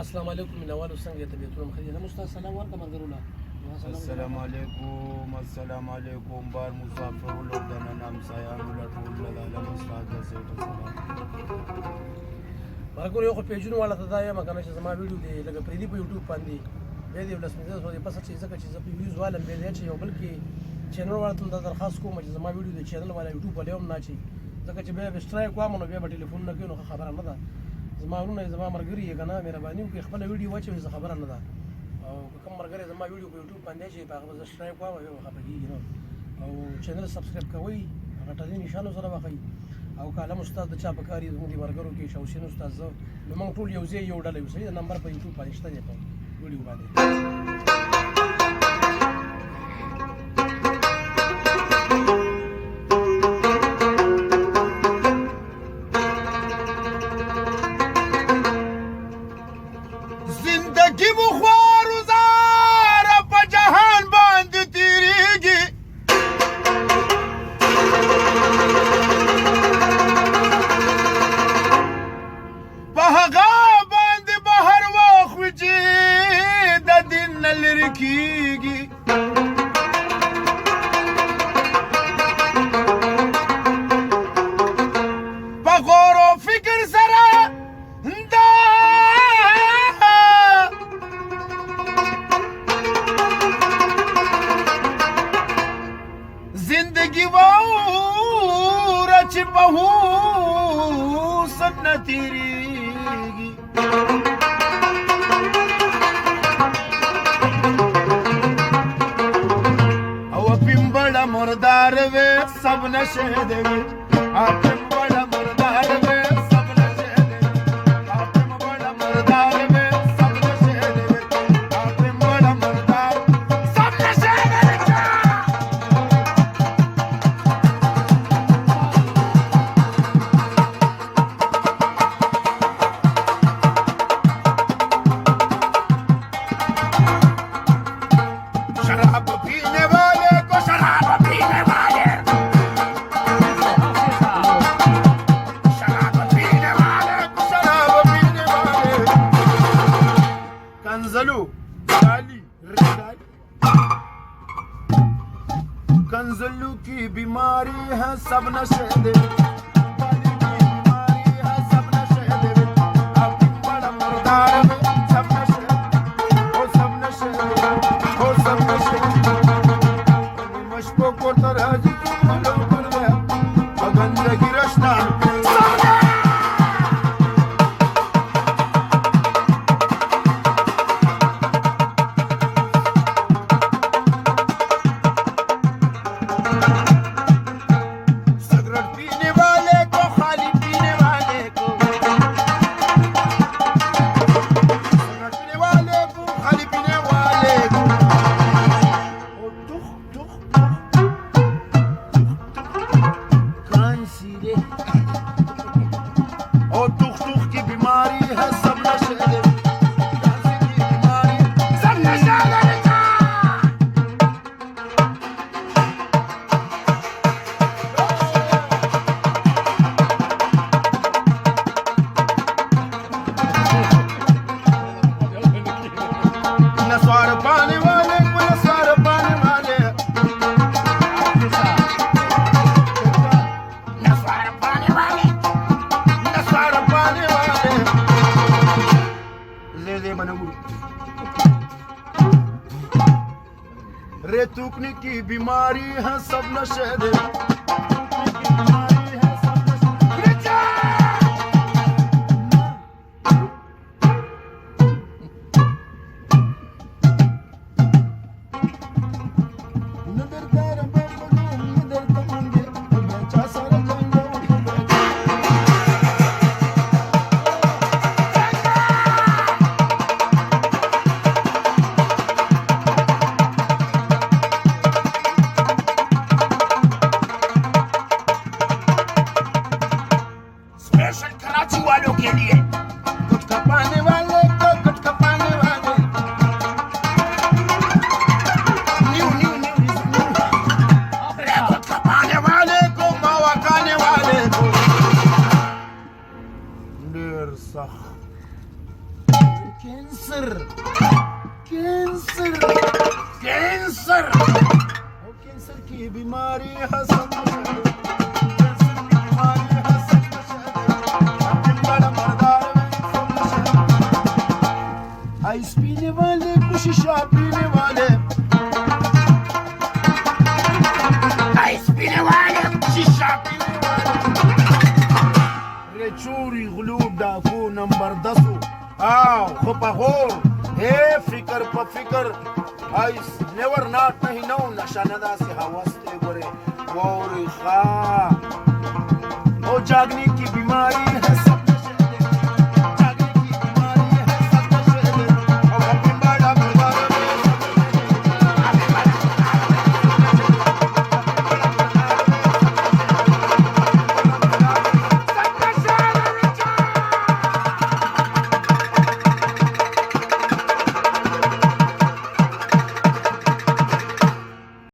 السلام علیکم مینوالو څنګه طبیعتونه مخدي نه مستاسو سلام ورته مرګرولا السلام علیکم بار مسافر ولودن نام سایان ولټول لاله مستاد سیټ السلام مرګور یو پیجونه والا ته دا یم کنه چې زما ویډیو دی لکه پریدي په یوټیوب باندې به دی ولس مزه په پس چې ځکه چې زه په ویوز والم به دی چې یو بلکې چینل والا ته درخواست کوم چې زما ویډیو دی چینل والا یوټیوب باندې هم نه چي ځکه چې به سټرایک کوم نو به ټلیفون نه کوي نو خبره نه ده زما ورونه زما مرګري یې کنه مهرباني وکړئ خپل ویډیو واچوي زه خبره نه ده او کوم مرګري زما ویډیو په یوټیوب باندې چې په هغه سبسکرایب کوم او خبرې نو او چینل سبسکرایب کوئ هغه ټلې نشانه سره واخی او کالم استاد د چا په کاری زموږ مرګرو کې شوشین استاد زه نو موږ ټول یو ځای یو ډله یو صحیح نمبر په یوټیوب باندې شته دی په ویډیو باندې زندگی واره چې په حسن نه تیریږي او پیمبړه مردار وې سب نشه دی پیمبړه مردار وې سب نشه دی پیمبړه مردار وې سب نشه دی پیمبړه مردار سب نشه دی कंजलू की बीमारी है सब नशे दे वाली की बीमारी है सब नशे दे आप बड़ा मर्दार में सब नशे ओ सब नशे ओ सब नशे मशको को तरह जी लो पर गंदगी रश्ना रे थूकने की बीमारी है सब नशे दे कैंसर कैंसर कैंसर और कैंसर की बीमारी हसन कैंसर की बीमारी हसन हाकिम बड़ा मर्दार वे सब नशे आइस पीने वाले कुछ शराब पीने वाले आइस पीने वाले शीशा पीने वाले रे चोरी गुलूब डाकू नंबर 10 आओ खपहोर हे फिकर प फिकर आइस नेवर नॉट नहीं नो नशा नदा से हवस ते गोरे वोरी खा ओ जागने की बीमारी